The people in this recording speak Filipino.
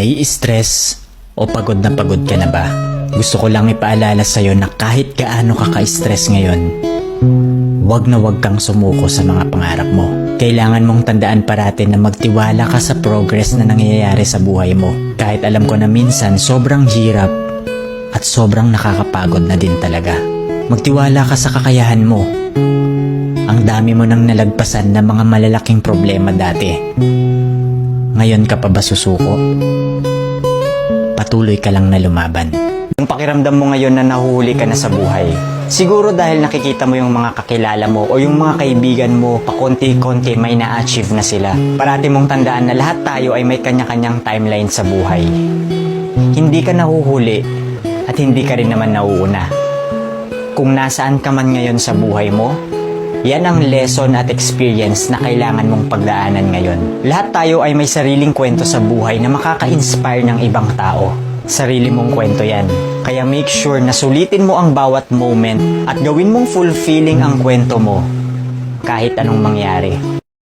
Nai-stress o pagod na pagod ka na ba? Gusto ko lang ipaalala sa'yo na kahit gaano ka ka-stress ngayon, wag na wag kang sumuko sa mga pangarap mo. Kailangan mong tandaan parati na magtiwala ka sa progress na nangyayari sa buhay mo. Kahit alam ko na minsan sobrang hirap at sobrang nakakapagod na din talaga. Magtiwala ka sa kakayahan mo. Ang dami mo nang nalagpasan na mga malalaking problema dati. Ngayon ka pa ba susuko? Patuloy ka lang na lumaban. Yung pakiramdam mo ngayon na nahuhuli ka na sa buhay, siguro dahil nakikita mo yung mga kakilala mo o yung mga kaibigan mo pakonti-konti may na-achieve na sila. Parati mong tandaan na lahat tayo ay may kanya-kanyang timeline sa buhay. Hindi ka nahuhuli at hindi ka rin naman nauuna. Kung nasaan ka man ngayon sa buhay mo, yan ang lesson at experience na kailangan mong pagdaanan ngayon. Lahat tayo ay may sariling kwento sa buhay na makaka-inspire ng ibang tao. Sarili mong kwento yan. Kaya make sure na sulitin mo ang bawat moment at gawin mong fulfilling ang kwento mo kahit anong mangyari.